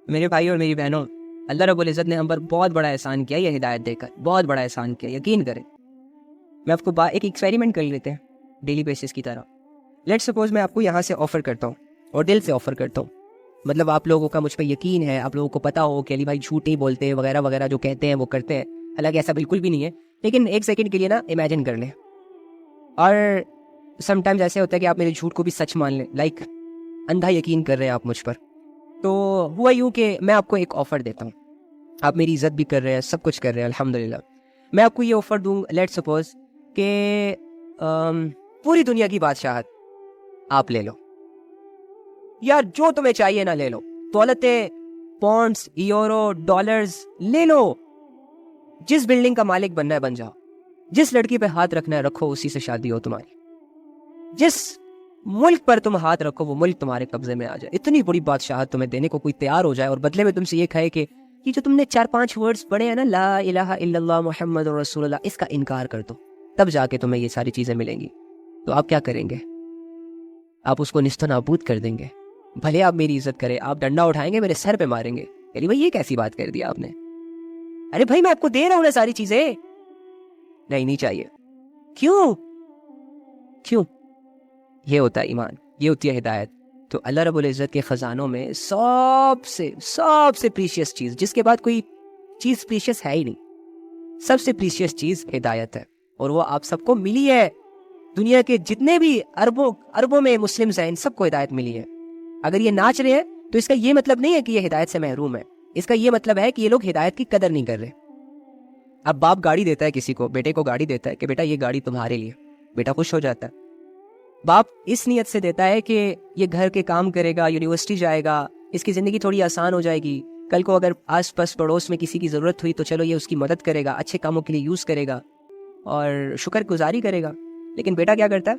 میرے بھائی اور میری بہنوں، اللہ رب العزت نے ہم پر بہت بڑا احسان کیا یہ ہدایت دے کر، بہت بڑا احسان کیا، یقین کریں۔ میں آپ کو ایک ایکسپیریمنٹ کر لیتے ہیں ڈیلی بیسس کی طرح۔ لیٹ سپوز میں آپ کو یہاں سے آفر کرتا ہوں اور دل سے آفر کرتا ہوں، مطلب آپ لوگوں کا مجھ پہ یقین ہے، آپ لوگوں کو پتا ہو کہ علی بھائی جھوٹ نہیں بولتے وغیرہ وغیرہ، جو کہتے ہیں وہ کرتے ہیں، حالانکہ ایسا بالکل بھی نہیں ہے، لیکن ایک سیکنڈ کے لیے نا امیجن کر لیں۔ اور سم ٹائمز ایسے ہوتا ہے کہ آپ میرے جھوٹ کو بھی سچ مان لیں، لائک اندھا یقین کر رہے ہیں آپ مجھ پر۔ تو ہوا یوں کہ میں آپ کو ایک آفر دیتا ہوں، آپ میری عزت بھی کر رہے ہیں، سب کچھ کر رہے ہیں الحمدللہ۔ میں آپ کو یہ آفر دوں، لیٹ سپوز کہ پوری دنیا کی بادشاہت آپ لے لو، یار جو تمہیں چاہیے نا لے لو، دولتیں، پاؤنڈز، یورو، ڈالرز لے لو، جس بلڈنگ کا مالک بننا ہے بن جاؤ، جس لڑکی پہ ہاتھ رکھنا ہے رکھو، اسی سے شادی ہو تمہاری، جس ملک پر تم ہاتھ رکھو وہ ملک تمہارے قبضے میں آ جائے، اتنی بڑی بادشاہت تمہیں دینے کو کوئی تیار ہو جائے اور بدلے میں تم سے یہ کہے کہ یہ جو تم نے 4-5 ورڈز پڑھے ہیں نا، لا الہ الا اللہ محمد رسول اللہ، اس کا انکار کر دو، تب جا کے تمہیں یہ ساری چیزیں ملیں گی، تو آپ کیا کریں گے؟ آپ اس کو نیست و نابود کر دیں گے، بھلے آپ میری عزت کریں، آپ ڈنڈا اٹھائیں گے میرے سر پہ ماریں گے، یعنی بھائی یہ کیسی بات کر دی آپ نے؟ ارے بھائی میں آپ کو دے رہا ہوں نا ساری چیزیں، نہیں چاہیے، کیوں؟ یہ ہوتا ہے ایمان، یہ ہوتی ہے ہدایت۔ تو اللہ رب العزت کے خزانوں میں سب سے پریشیس چیز، جس کے بعد کوئی چیز پریشیس ہے ہی نہیں، سب سے پریشیس چیز ہدایت ہے، اور وہ آپ سب کو ملی ہے۔ دنیا کے جتنے بھی اربوں میں مسلمز ہیں، ان سب کو ہدایت ملی ہے۔ اگر یہ ناچ رہے ہیں تو اس کا یہ مطلب نہیں ہے کہ یہ ہدایت سے محروم ہے، اس کا یہ مطلب ہے کہ یہ لوگ ہدایت کی قدر نہیں کر رہے۔ اب باپ گاڑی دیتا ہے کسی کو، بیٹے کو گاڑی دیتا ہے کہ بیٹا یہ گاڑی تمہارے لیے، بیٹا خوش ہو جاتا ہے۔ باپ اس نیت سے دیتا ہے کہ یہ گھر کے کام کرے گا، یونیورسٹی جائے گا، اس کی زندگی تھوڑی آسان ہو جائے گی، کل کو اگر آس پاس پڑوس میں کسی کی ضرورت ہوئی تو چلو یہ اس کی مدد کرے گا، اچھے کاموں کے لیے یوز کرے گا اور شکر گزاری کرے گا۔ لیکن بیٹا کیا کرتا ہے؟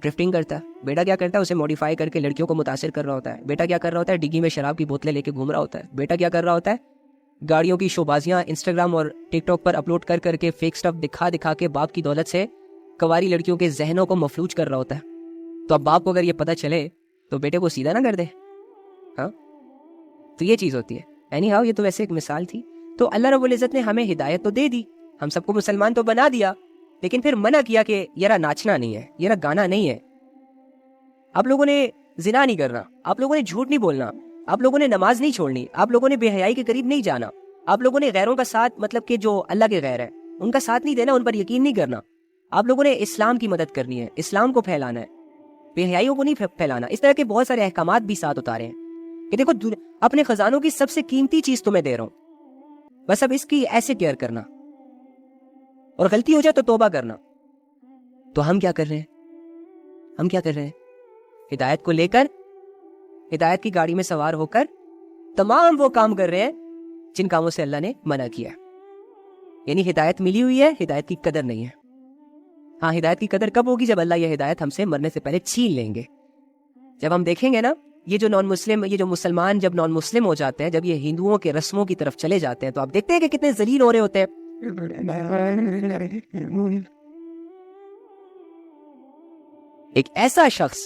ڈرفٹنگ کرتا ہے۔ بیٹا کیا کرتا ہے؟ اسے موڈیفائی کر کے لڑکیوں کو متاثر کر رہا ہوتا ہے۔ بیٹا کیا کر رہا ہوتا ہے؟ ڈگی میں شراب کی بوتلیں لے کے گھوم رہا ہوتا ہے۔ بیٹا کیا کر رہا ہوتا ہے؟ گاڑیوں کی شوبازیاں انسٹاگرام اور ٹک ٹاک پر اپلوڈ کر کے فیک سٹف دکھا کے باپ کی دولت سے کواری لڑکیوں کے ذہنوں کو مفلوج کر رہا ہوتا ہے۔ تو اب باپ کو اگر یہ پتہ چلے تو بیٹے کو سیدھا نہ کر دے، ہاں؟ تو یہ چیز ہوتی ہے۔ اینی ہاؤ، یہ تو ویسے ایک مثال تھی۔ تو اللہ رب العزت نے ہمیں ہدایت تو دے دی، ہم سب کو مسلمان تو بنا دیا، لیکن پھر منع کیا کہ یہ ناچنا نہیں ہے، یہ گانا نہیں ہے، آپ لوگوں نے زنا نہیں کرنا، آپ لوگوں نے جھوٹ نہیں بولنا، آپ لوگوں نے نماز نہیں چھوڑنی، آپ لوگوں نے بے حیائی کے قریب نہیں جانا، آپ لوگوں نے غیروں کا ساتھ، مطلب کہ جو اللہ کے غیر ہے ان کا ساتھ نہیں دینا، ان پر یقین نہیں کرنا، آپ لوگوں نے اسلام کی مدد کرنی ہے، اسلام کو پھیلانا ہے، بے حیائیوں کو نہیں پھیلانا۔ اس طرح کے بہت سارے احکامات بھی ساتھ اتارے ہیں کہ دیکھو اپنے خزانوں کی سب سے قیمتی چیز تمہیں دے رہا ہوں، بس اب اس کی ایسے کیئر کرنا، اور غلطی ہو جائے تو توبہ کرنا۔ تو ہم کیا کر رہے ہیں؟ ہدایت کو لے کر، ہدایت کی گاڑی میں سوار ہو کر تمام وہ کام کر رہے ہیں جن کاموں سے اللہ نے منع کیا، یعنی ہدایت ملی ہوئی ہے، ہدایت کی قدر نہیں ہے۔ ہاں، ہدایت کی قدر کب ہوگی؟ جب اللہ یہ ہدایت ہم سے مرنے سے پہلے چھین لیں گے۔ جب ہم دیکھیں گے نا، یہ جو مسلمان جب نان مسلم ہو جاتے ہیں، جب یہ ہندوؤں کے رسموں کی طرف چلے جاتے ہیں، تو آپ دیکھتے ہیں کہ کتنے ذلیل ہو رہے ہوتے ہیں۔ ایک ایسا شخص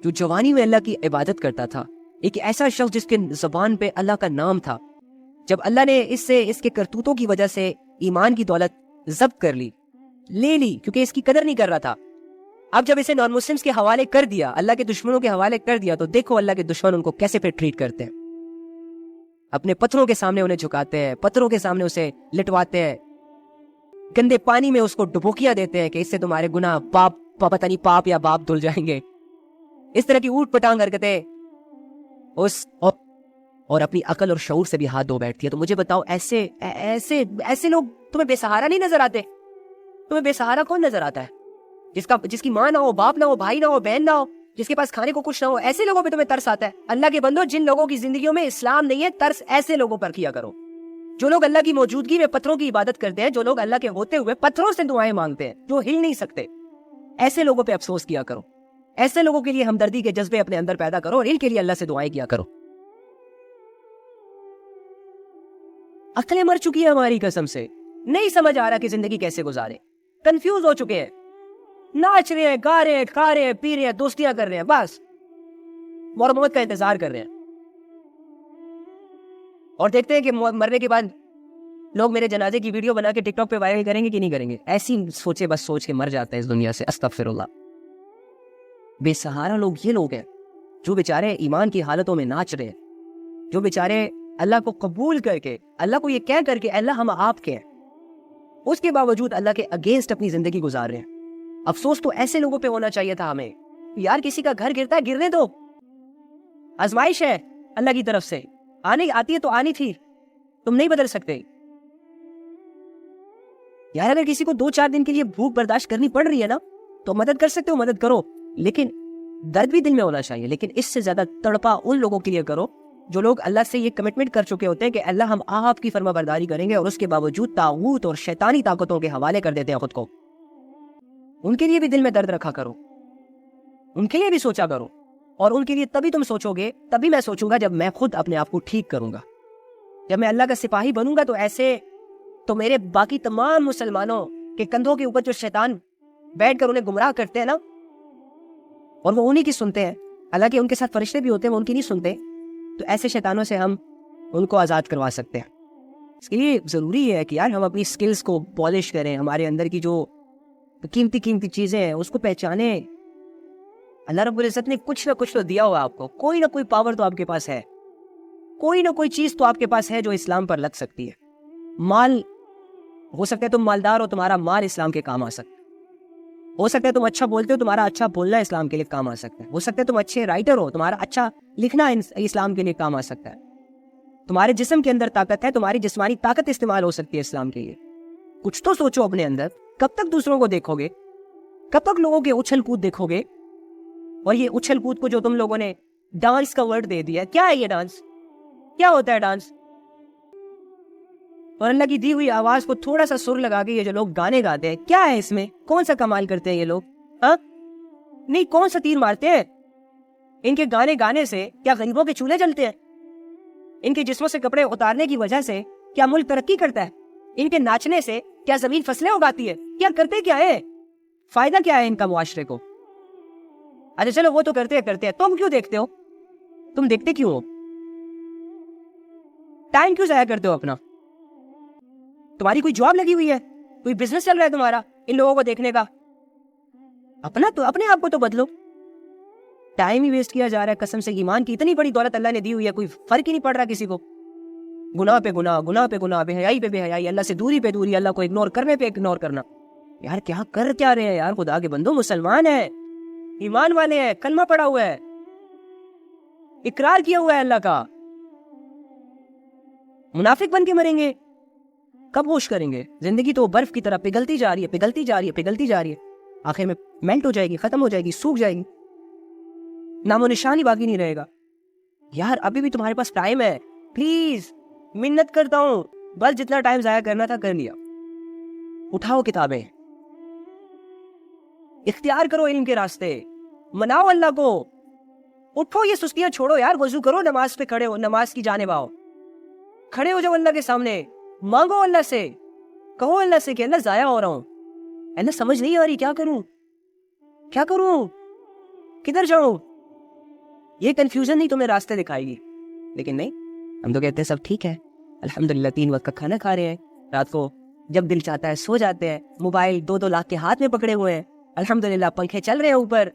جو جوانی میں اللہ کی عبادت کرتا تھا، ایک ایسا شخص جس کے زبان پہ اللہ کا نام تھا، جب اللہ نے اس کے کرتوتوں کی وجہ سے ایمان کی دولت ضبط کر لے لی کیونکہ اس کی قدر نہیں کر رہا تھا، اب جب اسے نان مسلمز کے حوالے کر دیا، اللہ کے دشمنوں کے حوالے کر دیا، تو دیکھو اللہ کے دشمن ان کو کیسے پھر ٹریٹ کرتے ہیں، اپنے پتھروں کے سامنے انہیں جھکاتے ہیں، پتھروں کے سامنے اسے لٹواتے ہیں، گندے پانی میں اس کو ڈبوکیاں دیتے ہیں کہ اس سے تمہارے گناہ پتہ نہیں پاپ یا باپ دھل جائیں گے، اس طرح کی اوٹ پٹانگ حرکتیں اور اپنی عقل اور شعور سے بھی ہاتھ دھو بیٹھتی ہے۔ تو مجھے بتاؤ، ایسے لوگ تمہیں بے سہارا نہیں نظر آتے؟ تمہیں بے سہارا کون نظر آتا ہے؟ جس کی ماں نہ ہو، باپ نہ ہو، بھائی نہ ہو، بہن نہ ہو، جس کے پاس کھانے کو کچھ نہ ہو، ایسے لوگوں پہ تمہیں ترس آتا ہے؟ اللہ کے بندو، جن لوگوں کی زندگیوں میں اسلام نہیں ہے، ترس ایسے لوگوں پر کیا کرو۔ جو لوگ اللہ کی موجودگی میں پتھروں کی عبادت کرتے ہیں، جو لوگ اللہ کے ہوتے ہوئے پتھروں سے دعائیں مانگتے ہیں، جو ہل نہیں سکتے، ایسے لوگوں پہ افسوس کیا کرو، ایسے لوگوں کے لیے ہمدردی کے جذبے اپنے اندر پیدا کرو اور ان کے لیے اللہ سے دعائیں کیا کرو۔ عقلیں مر چکی ہے ہماری قسم سے، نہیں سمجھ آ رہا کہ زندگی کیسے گزارے، کنفیوز ہو چکے ہیں، ناچ رہے ہیں، گا رہے ہیں، کھا رہے ہیں، پی رہے ہیں، دوستیاں کر رہے ہیں، بس اور موت کا انتظار کر رہے ہیں۔ اور دیکھتے ہیں کہ مرنے کے بعد لوگ میرے جنازے کی ویڈیو بنا کے ٹک ٹاک پہ وائرل کریں گے کہ نہیں کریں گے. ایسی سوچے بس سوچ کے مر جاتا ہے اس دنیا سے. استغفر اللہ. بے سہارا لوگ یہ لوگ ہیں جو بیچارے ایمان کی حالتوں میں ناچ رہے ہیں, جو بیچارے اللہ کو قبول کر کے, اللہ کو یہ کہہ کر کے اللہ ہم آپ کے ہیں, اس کے باوجود اللہ کے اگینسٹ اپنی زندگی گزار رہے ہیں. افسوس تو ایسے لوگوں پہ ہونا چاہیے تھا ہمیں. یار کسی کا گھر گرتا ہے گرنے دو, آزمائش ہے اللہ کی طرف سے, آتی ہے تو آنی تھی, تم نہیں بدل سکتے. یار اگر کسی کو 2-4 دن کے لیے بھوک برداشت کرنی پڑ رہی ہے نا تو مدد کر سکتے ہو, مدد کرو, لیکن درد بھی دل میں ہونا چاہیے. لیکن اس سے زیادہ تڑپا ان لوگوں کے لیے کرو جو لوگ اللہ سے یہ کمٹمنٹ کر چکے ہوتے ہیں کہ اللہ ہم آپ کی فرما برداری کریں گے, اور اس کے باوجود طاغوت اور شیطانی طاقتوں کے حوالے کر دیتے ہیں خود کو. ان کے لیے بھی دل میں درد رکھا کرو, ان کے لیے بھی سوچا کرو. اور ان کے لیے تبھی تم سوچو گے, تبھی میں سوچوں گا جب میں خود اپنے آپ کو ٹھیک کروں گا. جب میں اللہ کا سپاہی بنوں گا تو ایسے تو میرے باقی تمام مسلمانوں کے کندھوں کے اوپر جو شیطان بیٹھ کر انہیں گمراہ کرتے ہیں نا, اور وہ انہی کی سنتے ہیں, حالانکہ ان کے ساتھ فرشتے بھی ہوتے ہیں, وہ ان کی نہیں سنتے, تو ایسے شیطانوں سے ہم ان کو آزاد کروا سکتے ہیں. اس کے لیے ضروری ہے کہ یار ہم اپنی سکلز کو پالش کریں, ہمارے اندر کی جو قیمتی چیزیں ہیں اس کو پہچانیں. اللہ رب العزت نے کچھ نہ کچھ تو دیا ہوا آپ کو, کوئی نہ کوئی پاور تو آپ کے پاس ہے, کوئی نہ کوئی چیز تو آپ کے پاس ہے جو اسلام پر لگ سکتی ہے. مال ہو سکتا ہے تم مالدار ہو, تمہارا مال اسلام کے کام آ سکتا ہے. ہو سکتا ہے تم اچھا بولتے ہو, تمہارا اچھا بولنا اسلام کے لیے کام آ سکتا ہے. ہو سکتا ہے تم اچھے رائٹر ہو, تمہارا اچھا لکھنا اسلام کے لیے کام آ سکتا ہے. تمہارے جسم کے اندر طاقت ہے, تمہاری جسمانی طاقت استعمال ہو سکتی ہے اسلام کے لیے. کچھ تو سوچو اپنے اندر. کب تک دوسروں کو دیکھو گے, کب تک لوگوں کے اچھل کود دیکھو گے؟ اور یہ اچھل کود کو جو تم لوگوں نے ڈانس کا ورڈ دے دیا, کیا ہے یہ ڈانس؟ کیا ہوتا ہے ڈانس؟ اور اللہ کی دی ہوئی آواز کو تھوڑا سا سر لگا کے یہ جو لوگ گانے گاتے ہیں, کیا ہے اس میں؟ کون سا کمال کرتے ہیں یہ لوگ؟ نہیں, کون سا تیر مارتے ہیں؟ ان کے گانے گانے سے کیا غریبوں کے چولہے جلتے ہیں؟ ان کے جسموں سے کپڑے اتارنے کی وجہ سے کیا ملک ترقی کرتا ہے؟ ان کے ناچنے سے کیا زمین فصلیں اگاتی ہے؟ کیا کرتے کیا ہے؟ فائدہ کیا ہے ان کا معاشرے کو؟ اچھا چلو وہ تو کرتے ہیں, تم کیوں دیکھتے ہو؟ تم دیکھتے کیوں ہو؟ ٹائم کیوں ضائع کرتے ہو اپنا؟ تمہاری کوئی جاب لگی ہوئی ہے, کوئی بزنس چل رہا ہے تمہارا ان لوگوں کو دیکھنے کا؟ اپنے آپ کو تو بدلو. ٹائم ہی ویسٹ کیا جا رہا ہے. قسم سے ایمان کی اتنی بڑی دولت اللہ نے دی ہوئی ہے, کوئی فرق ہی نہیں پڑ رہا کسی کو. گناہ پہ گناہ, گناہ پہ گناہ, بے حیائی پہ بے حیائی, اللہ سے دوری پہ دوری, اللہ کو اگنور کرنے پہ اگنور کرنا. یار کیا کر کیا رہے ہیں یار؟ خدا کے بندو, مسلمان ہیں, ایمان والے ہیں, کلمہ پڑا ہوا ہے, اقرار کیا ہوا ہے اللہ کا. منافق بن کے مریں گے, کب ہوش کریں گے؟ زندگی تو برف کی طرح پگھلتی جا رہی ہے, آخر میں میلٹ ہو جائے گی, ختم ہو جائے گی, سوکھ جائے گی, نام و نشان ہی باقی نہیں رہے گا. یار ابھی بھی تمہارے پاس ٹائم ہے, پلیز منت کرتا ہوں, بس جتنا ٹائم ضائع کرنا تھا کر لیا. اٹھاؤ کتابیں, اختیار کرو علم کے راستے, مناؤ اللہ کو, اٹھو, یہ سستیاں چھوڑو یار. وضو کرو, نماز پہ کھڑے ہو, نماز کی جانب آؤ, کھڑے ہو جاؤ اللہ کے سامنے, مانگو اللہ سے, کہو اللہ سے کہ اللہ ضائع ہو رہا ہوں, اللہ سمجھ نہیں آ رہی, کیا کروں, کدھر جاؤں. یہ کنفیوژن نہیں تمہیں راستے دکھائے گی. لیکن نہیں, ہم تو کہتے ہیں سب ٹھیک ہے, الحمدللہ 3 وقت کا کھانا کھا رہے ہیں, رات کو جب دل چاہتا ہے سو جاتے ہیں, موبائل 2-2 لاکھ کے ہاتھ میں پکڑے ہوئے ہیں, الحمدللہ پنکھے چل رہے ہیں اوپر,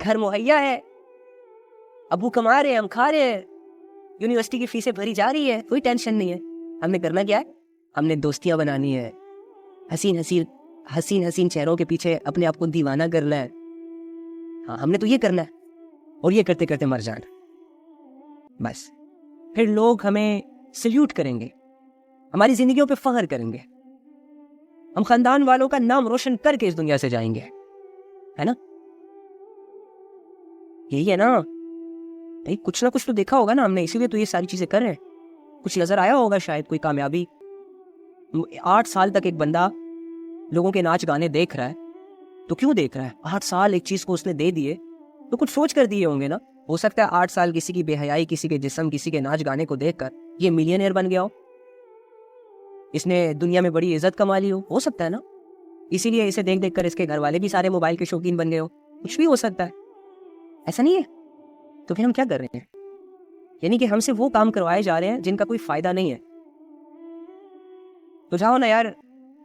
گھر مہیا ہے, ابو کما رہے ہیں, ہم کھا رہے ہیں, یونیورسٹی کی فیسیں بھری جا رہی ہے, کوئی ٹینشن نہیں ہے. ہم نے کرنا کیا ہے؟ ہم نے دوستیاں بنانی ہے, حسین چہروں کے پیچھے اپنے آپ کو دیوانہ کرنا ہے. ہاں, ہم نے تو یہ کرنا ہے, اور یہ کرتے کرتے مر جانا. بس پھر لوگ ہمیں سلیوٹ کریں گے, ہماری زندگیوں پہ فخر کریں گے, ہم خاندان والوں کا نام روشن کر کے اس دنیا سے جائیں گے, ہے نا؟ یہی ہے نا بھائی, کچھ نہ کچھ تو دیکھا ہوگا نا ہم نے, اسی لیے تو یہ ساری چیزیں کر رہے ہیں. کچھ نظر آیا ہوگا شاید, کوئی کامیابی. 8 سال تک ایک بندہ لوگوں کے ناچ گانے دیکھ رہا ہے, تو کیوں دیکھ رہا ہے؟ 8 سال ایک چیز کو اس نے دے دیے, تو کچھ سوچ کر دیے ہوں گے نا. ہو سکتا ہے 8 سال کسی کی بے حیائی, کسی کے جسم, کسی کے ناچ گانے کو دیکھ کر یہ ملینئر بن گیا ہو, اس نے دنیا میں بڑی عزت کما لی ہو سکتا ہے نا. اسی لیے اسے دیکھ کر اس کے گھر والے بھی سارے موبائل کے شوقین بن گئے ہو, کچھ بھی ہو سکتا ہے. ایسا نہیں ہے؟ تو پھر ہم کیا کر رہے ہیں؟ یعنی کہ ہم سے وہ کام کروائے جا رہے ہیں جن کا کوئی فائدہ نہیں ہے. تو جاؤ نا یار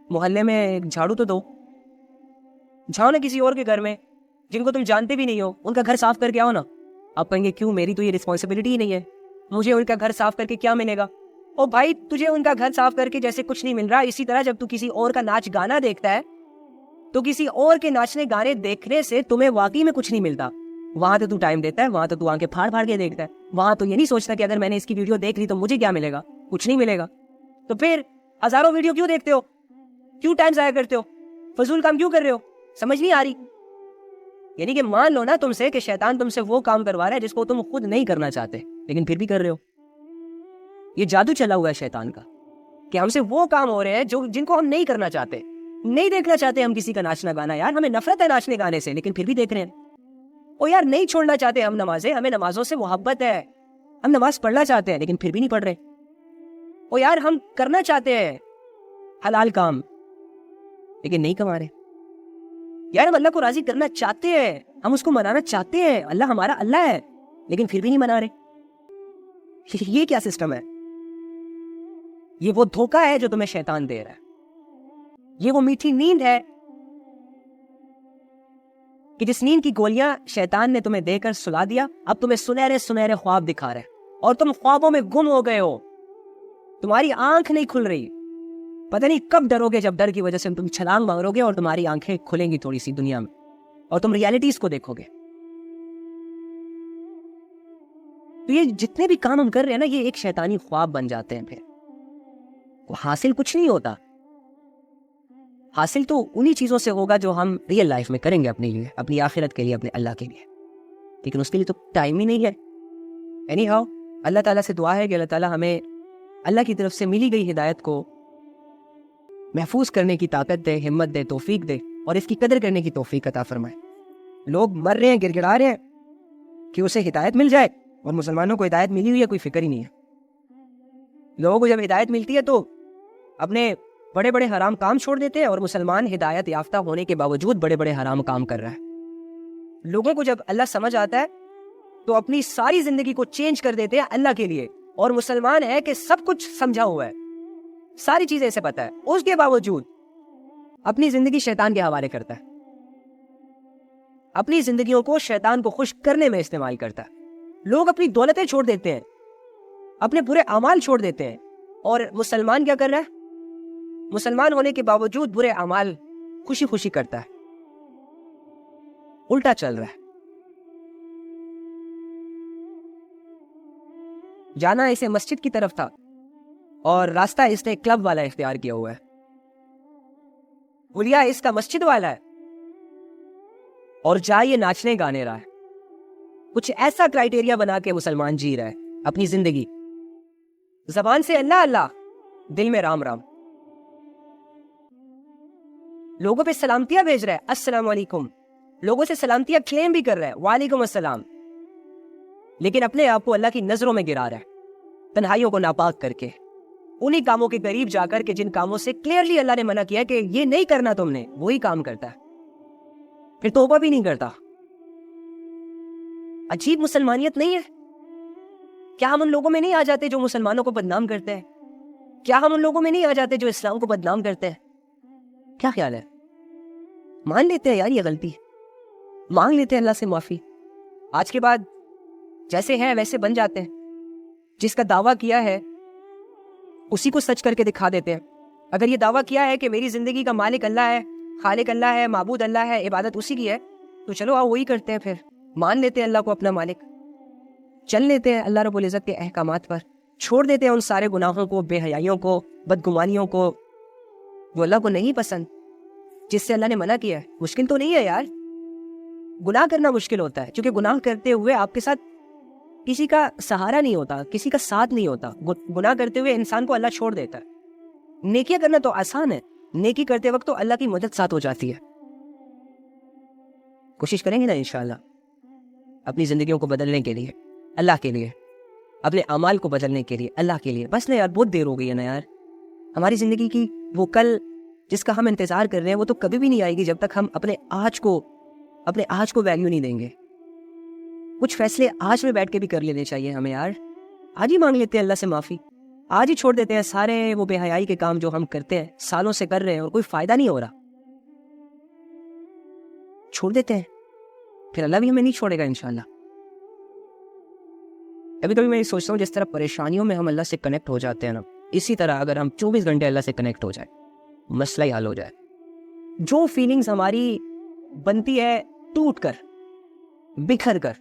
محلے میں جھاڑو تو دو, جاؤ نا کسی اور کے گھر میں جن کو تم جانتے بھی نہیں ہو, ان کا گھر صاف کر کے آؤ نا. آپ کہیں گے کیوں, میری تو یہ رسپانسبلٹی ہی نہیں ہے, مجھے ان کا گھر صاف کر کے کیا ملے گا؟ او بھائی, تجھے ان کا گھر صاف کر کے جیسے کچھ نہیں مل رہا, اسی طرح جب تو کسی اور کا ناچ گانا دیکھتا ہے تو کسی اور کے ناچنے گانے دیکھنے سے تمہیں واقعی میں کچھ نہیں ملتا. وہاں تو ٹائم دیتا ہے, وہاں تو آنکھیں پھاڑ پھاڑ کے دیکھتا ہے, وہاں تو یہ نہیں سوچتا کہ اگر میں نے اس کی ویڈیو دیکھ لی تو مجھے کیا ملے گا, کچھ نہیں ملے گا. تو پھر ہزاروں ویڈیو کیوں دیکھتے ہو, کیوں ٹائم ضائع کرتے ہو, فضول کام کیوں کر رہے ہو؟ سمجھ نہیں آ رہی. یعنی کہ مان لو نا تم سے کہ شیطان تم سے وہ کام کروا رہا ہے جس کو تم خود نہیں کرنا چاہتے لیکن پھر بھی کر رہے ہو. یہ جادو چلا ہوا ہے شیطان کا کہ ہم سے وہ کام ہو رہے ہیں جن کو ہم نہیں کرنا چاہتے, نہیں دیکھنا چاہتے ہم کسی کا ناچنا گانا. یار ہمیں نفرت ہے ناچنے گانے سے لیکن پھر بھی دیکھ رہے ہیں. او یار نہیں چھوڑنا چاہتے ہم نمازیں, ہمیں نمازوں سے محبت ہے, ہم نماز پڑھنا چاہتے ہیں لیکن پھر بھی نہیں پڑھ رہے. او یار ہم کرنا چاہتے ہیں حلال کام لیکن نہیں کما رہے. یار ہم اللہ کو راضی کرنا چاہتے ہیں, ہم اس کو منانا چاہتے ہیں, اللہ ہمارا اللہ ہے لیکن پھر بھی نہیں منا رہے. یہ کیا سسٹم ہے؟ یہ وہ دھوکہ ہے جو تمہیں شیطان دے رہا ہے. یہ وہ میٹھی نیند ہے کہ جس نیند کی گولیاں شیطان نے تمہیں دے کر سلا دیا, اب تمہیں سنہرے سنہرے خواب دکھا رہے اور تم خوابوں میں گم ہو گئے ہو, تمہاری آنکھ نہیں کھل رہی. پتہ نہیں کب ڈرو گے جب ڈر کی وجہ سے تم چھلانگ مارو گے اور تمہاری آنکھیں کھلیں گی تھوڑی سی دنیا میں اور تم ریالٹیز کو دیکھو گے. تو یہ جتنے بھی کام ہم کر رہے ہیں نا, یہ ایک شیطانی خواب بن جاتے ہیں. پھر حاصل کچھ نہیں ہوتا. حاصل تو انہی چیزوں سے ہوگا جو ہم ریئل لائف میں کریں گے اپنے لیے, اپنی آخرت کے لیے, اپنے اللہ کے لیے, لیکن اس کے لیے تو ٹائم ہی نہیں ہے. اینی ہاؤ اللہ تعالیٰ سے دعا ہے کہ اللہ تعالیٰ ہمیں اللہ کی طرف سے ملی گئی ہدایت کو محفوظ کرنے کی طاقت دے, ہمت دے, توفیق دے اور اس کی قدر کرنے کی توفیق عطا فرمائے. لوگ مر رہے ہیں, گر گڑا رہے ہیں کہ اسے ہدایت مل جائے, اور مسلمانوں کو ہدایت ملی ہوئی ہے, کوئی فکر ہی نہیں ہے. لوگوں کو جب ہدایت ملتی ہے تو اپنے بڑے بڑے حرام کام چھوڑ دیتے ہیں, اور مسلمان ہدایت یافتہ ہونے کے باوجود بڑے بڑے حرام کام کر رہا ہے. لوگوں کو جب اللہ سمجھ آتا ہے تو اپنی ساری زندگی کو چینج کر دیتے ہیں اللہ کے لیے, اور مسلمان ہے کہ سب کچھ سمجھا ہوا ہے, ساری چیزیں اسے پتا ہے, اس کے باوجود اپنی زندگی شیطان کے حوالے کرتا ہے, اپنی زندگیوں کو شیطان کو خوش کرنے میں استعمال کرتا ہے. لوگ اپنی دولتیں چھوڑ دیتے ہیں, اپنے برے اعمال چھوڑ دیتے ہیں, اور مسلمان کیا کر رہا ہے؟ مسلمان ہونے کے باوجود برے اعمال خوشی خوشی کرتا ہے. الٹا چل رہا ہے. جانا اسے مسجد کی طرف تھا اور راستہ اس نے کلب والا اختیار کیا ہوا ہے. بولیا اس کا مسجد والا ہے اور جا یہ ناچنے گانے رہا ہے. کچھ ایسا کرائیٹیریا بنا کے مسلمان جی رہا ہے اپنی زندگی. زبان سے اللہ اللہ, دل میں رام رام. لوگوں پہ سلامتیاں بھیج رہا ہے, السلام علیکم. لوگوں سے سلامتیاں کلیم بھی کر رہا ہے, وعلیکم السلام, لیکن اپنے آپ کو اللہ کی نظروں میں گرا رہا ہے, تنہائیوں کو ناپاک کر کے, انہی کاموں کے قریب جا کر کے جن کاموں سے کلیئرلی اللہ نے منع کیا کہ یہ نہیں کرنا تم نے, وہی کام کرتا ہے, پھر توبہ بھی نہیں کرتا. عجیب مسلمانیت نہیں ہے کیا؟ ہم ان لوگوں میں نہیں آ جاتے جو مسلمانوں کو بدنام کرتے ہیں؟ کیا ہم ان لوگوں میں نہیں آ جاتے جو اسلام کو بدنام کرتے ہیں؟ کیا خیال ہے؟ مان لیتے ہیں یار یہ غلطی, مانگ لیتے ہیں اللہ سے معافی, آج کے بعد جیسے ہیں ویسے بن جاتے ہیں. جس کا دعویٰ کیا ہے اسی کو سچ کر کے دکھا دیتے ہیں. اگر یہ دعویٰ کیا ہے کہ میری زندگی کا مالک اللہ ہے, خالق اللہ ہے, معبود اللہ ہے, عبادت اسی کی ہے, تو چلو آؤ وہی کرتے ہیں. پھر مان لیتے ہیں اللہ کو اپنا مالک, چل لیتے ہیں اللہ رب العزت کے احکامات پر, چھوڑ دیتے ہیں ان سارے گناہوں کو, بے حیائیوں کو, بدگمانیوں کو جو اللہ کو نہیں پسند, جس سے اللہ نے منع کیا ہے. مشکل تو نہیں ہے یار, گناہ کرنا مشکل ہوتا ہے کیونکہ گناہ کرتے ہوئے آپ کے ساتھ کسی کا سہارا نہیں ہوتا, کسی کا ساتھ نہیں ہوتا. گناہ کرتے ہوئے انسان کو اللہ چھوڑ دیتا ہے. نیکیاں کرنا تو آسان ہے, نیکی کرتے وقت تو اللہ کی مدد ساتھ ہو جاتی ہے. کوشش کریں گے نا انشاءاللہ اپنی زندگیوں کو بدلنے کے لیے, اللہ کے لیے, اپنے اعمال کو بدلنے کے لیے, اللہ کے لیے. بس نا یار بہت دیر ہو گئی ہے نا یار. ہماری زندگی کی وہ کل جس کا ہم انتظار کر رہے ہیں وہ تو کبھی بھی نہیں آئے گی جب تک ہم اپنے آج کو ویلیو نہیں دیں گے. کچھ فیصلے آج میں بیٹھ کے بھی کر لینے چاہیے ہمیں یار. آج ہی مانگ لیتے ہیں اللہ سے معافی, آج ہی چھوڑ دیتے ہیں سارے وہ بے حیائی کے کام جو ہم کرتے ہیں, سالوں سے کر رہے ہیں اور کوئی فائدہ نہیں ہو رہا, چھوڑ دیتے ہیں, پھر اللہ بھی ہمیں نہیں چھوڑے گا انشاءاللہ. ابھی کبھی میں یہ سوچتا ہوں جس طرح پریشانیوں میں ہم اللہ سے کنیکٹ ہو جاتے ہیں نا, اسی طرح اگر ہم 24 گھنٹے اللہ سے کنیکٹ ہو جائے, مسئلہ ہی حل ہو جائے. جو فیلنگز ہماری بنتی ہے ٹوٹ کر, بکھر کر,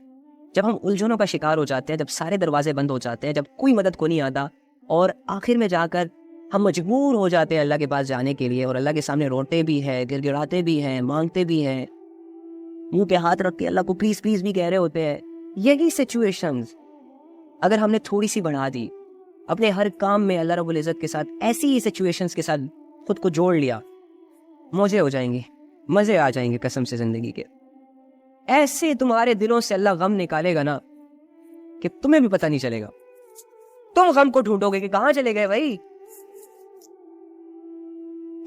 جب ہم الجھنوں کا شکار ہو جاتے ہیں, جب سارے دروازے بند ہو جاتے ہیں, جب کوئی مدد کو نہیں آتا, اور آخر میں جا کر ہم مجبور ہو جاتے ہیں اللہ کے پاس جانے کے لیے, اور اللہ کے سامنے روتے بھی ہیں, گر گڑاتے بھی ہیں, مانگتے بھی ہیں, منہ پہ ہاتھ رکھ کے اللہ کو پلیز پلیز بھی کہہ رہے ہوتے ہیں. یہی سچویشنز اگر ہم نے تھوڑی سی بڑھا دی, اپنے ہر کام میں اللہ رب العزت کے ساتھ ایسی ہی سچویشنز کے ساتھ خود کو جوڑ لیا, موجے ہو جائیں گے, مزے آ جائیں گے قسم سے زندگی کے. ایسے تمہارے دلوں سے اللہ غم نکالے گا نا کہ تمہیں بھی پتہ نہیں چلے گا, تم غم کو ڈھونڈو گے کہ کہاں چلے گئے بھائی.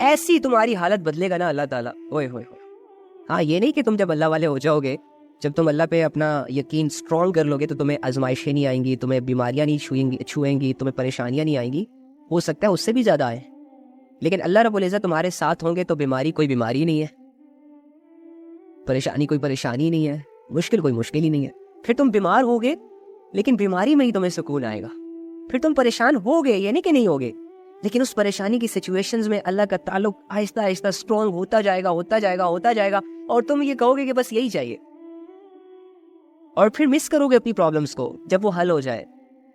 ایسی تمہاری حالت بدلے گا نا اللہ تعالیٰ, اوئے ہوئے ہوئے. ہاں, یہ نہیں کہ تم جب اللہ والے ہو جاؤ گے, جب تم اللہ پہ اپنا یقین سٹرونگ کر لو گے تو تمہیں آزمائشیں نہیں آئیں گی, تمہیں بیماریاں نہیں چھوئیں گی, تمہیں پریشانیاں نہیں آئیں گی. ہو سکتا ہے اس سے بھی زیادہ آئے, لیکن اللہ رب العزت تمہارے ساتھ ہوں گے تو بیماری کوئی بیماری نہیں ہے, پریشانی کوئی پریشانی نہیں ہے, مشکل کوئی مشکل ہی نہیں ہے. پھر تم بیمار ہوگے لیکن بیماری میں ہی تمہیں سکون آئے گا. پھر تم پریشان ہوگے, یہ نہیں کہ نہیں ہوگے, لیکن اس پریشانی کی سچویشنز میں اللہ کا تعلق آہستہ آہستہ سٹرونگ ہوتا جائے گا, ہوتا جائے گا, ہوتا جائے گا, اور تم یہ کہو گے کہ بس یہی چاہیے, اور پھر مس کرو گے اپنی پرابلمس کو جب وہ حل ہو جائے.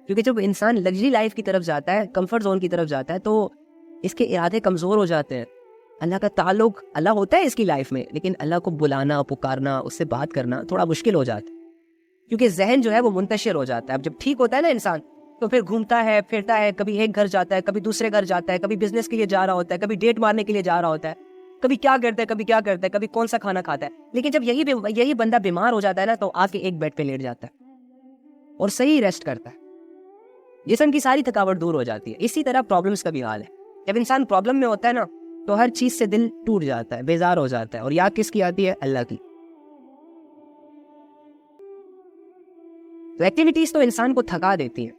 کیونکہ جب انسان لگژری لائف کی طرف جاتا ہے, کمفرٹ زون کی طرف جاتا ہے, تو اس کے ارادے کمزور ہو جاتے ہیں. اللہ کا تعلق, اللہ ہوتا ہے اس کی لائف میں, لیکن اللہ کو بلانا, پکارنا, اس سے بات کرنا تھوڑا مشکل ہو جاتا ہے, کیونکہ ذہن جو ہے وہ منتشر ہو جاتا ہے. اب جب ٹھیک ہوتا ہے نا انسان, تو پھر گھومتا ہے, پھرتا ہے, کبھی ایک گھر جاتا ہے, کبھی دوسرے گھر جاتا ہے, کبھی بزنس کے لیے جا رہا ہوتا ہے, کبھی ڈیٹ مارنے کے لیے جا رہا ہوتا ہے, کبھی کیا کرتا ہے, کبھی کیا کرتا ہے, کبھی کون سا کھانا کھاتا ہے. لیکن جب یہی بندہ بیمار ہو جاتا ہے نا, تو آ کے ایک بیڈ پہ لیٹ جاتا ہے اور صحیح ریسٹ کرتا ہے, جسم کی ساری تھکاوٹ دور ہو جاتی ہے. اسی طرح پرابلمس کا بھی حال ہے. جب انسان پرابلم میں ہوتا ہے نا, تو ہر چیز سے دل ٹوٹ جاتا ہے, بیزار ہو جاتا ہے, اور یاد کس کی آتی ہے؟ اللہ کی. تو ایکٹیویٹیز تو انسان کو تھکا دیتی ہیں.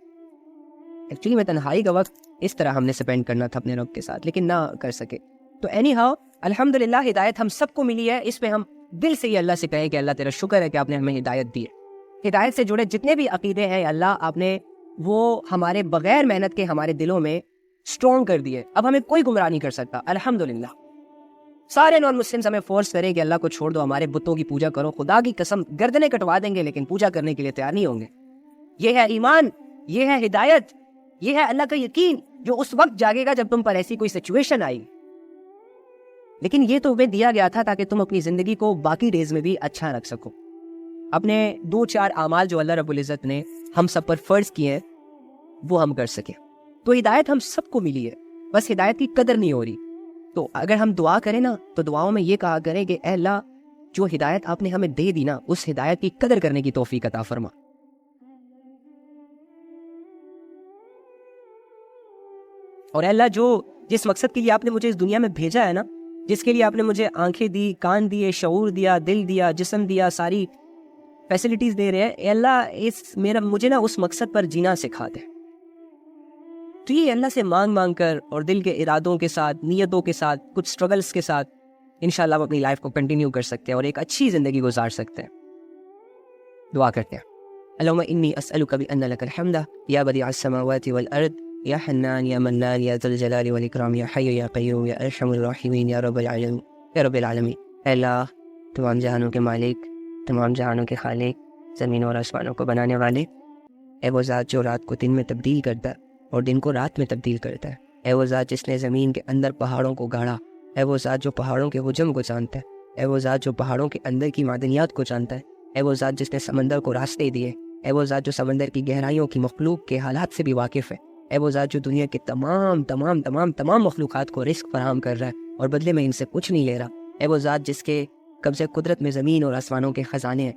ایکچولی میں تنہائی کا وقت اس طرح ہم نے سپینڈ کرنا تھا اپنے رب کے ساتھ, لیکن نہ کر سکے. تو اینی ہاؤ الحمدللہ ہدایت ہم سب کو ملی ہے. اس پہ ہم دل سے ہی اللہ سے کہیں کہ اللہ تیرا شکر ہے کہ آپ نے ہمیں ہدایت دی ہے. ہدایت سے جڑے جتنے بھی عقیدے ہیں اللہ آپ نے وہ ہمارے بغیر محنت کے ہمارے دلوں میں سٹرونگ کر دیے. اب ہمیں کوئی گمراہ نہیں کر سکتا الحمدللہ. سارے نان مسلمز ہمیں فورس کریں کہ اللہ کو چھوڑ دو, ہمارے بتوں کی پوجا کرو, خدا کی قسم گردنیں کٹوا دیں گے لیکن پوجا کرنے کے لیے تیار نہیں ہوں گے. یہ ہے ایمان, یہ ہے ہدایت, یہ ہے اللہ کا یقین جو اس وقت جاگے گا جب تم پر ایسی کوئی سچویشن آئی. لیکن یہ تو تمہیں دیا گیا تھا تاکہ تم اپنی زندگی کو باقی ڈیز میں بھی اچھا رکھ سکو. اپنے 2-4 اعمال جو اللہ رب العزت نے ہم سب پر فرض کیے ہیں وہ ہم کر سکیں. تو ہدایت ہم سب کو ملی ہے, بس ہدایت کی قدر نہیں ہو رہی. تو اگر ہم دعا کریں نا, تو دعاؤں میں یہ کہا کریں کہ اے اللہ جو ہدایت آپ نے ہمیں دے دی نا, اس ہدایت کی قدر کرنے کی توفیق عطا فرما. اور اے اللہ جس مقصد کے لیے آپ نے مجھے اس دنیا میں بھیجا ہے نا, جس کے لیے آپ نے مجھے آنکھیں دی, کان دیے, شعور دیا, دل دیا, جسم دیا, ساری فیسلٹیز دے رہے ہیں, اے اللہ مجھے نا اس مقصد پر جینا سکھا دے. تو یہ اللہ سے مانگ مانگ کر اور دل کے ارادوں کے ساتھ, نیتوں کے ساتھ, کچھ سٹرگلز کے ساتھ انشاءاللہ آپ اپنی لائف کو کنٹینیو کر سکتے ہیں اور ایک اچھی زندگی گزار سکتے ہیں. دعا کرتے ہیں. اللہم انی اسألک بأن لک الحمد یا بدیع السماوات والارض یا حنان یا منان یا ذی الجلال والاکرام یا حی یا قیوم یا ارحم الراحمین یا رب العالمین. اے اللہ تمام جہانوں کے مالک, تمام جہانوں کے خالق, زمین اور آسمانوں کو بنانے والے, اے وہ ذات جو رات کو دن میں تبدیل کرتا ہے اور دن کو رات میں تبدیل کرتا ہے, اے وہ ذات جس نے زمین کے اندر پہاڑوں کو گاڑا, اے وہ ذات جو پہاڑوں کے حجم کو جانتا ہے, اے وہ ذات جو پہاڑوں کے اندر کی معدنیات کو جانتا ہے, اے وہ ذات جس نے سمندر کو راستے دیے, اے وہ ذات جو سمندر کی گہرائیوں کی مخلوق کے حالات سے بھی واقف ہے, اے وہ ذات جو دنیا کے تمام تمام تمام تمام مخلوقات کو رزق فراہم کر رہا ہے اور بدلے میں ان سے کچھ نہیں لے رہا, اے وہ ذات جس کے قبضے قدرت میں زمین اور آسمانوں کے خزانے ہیں,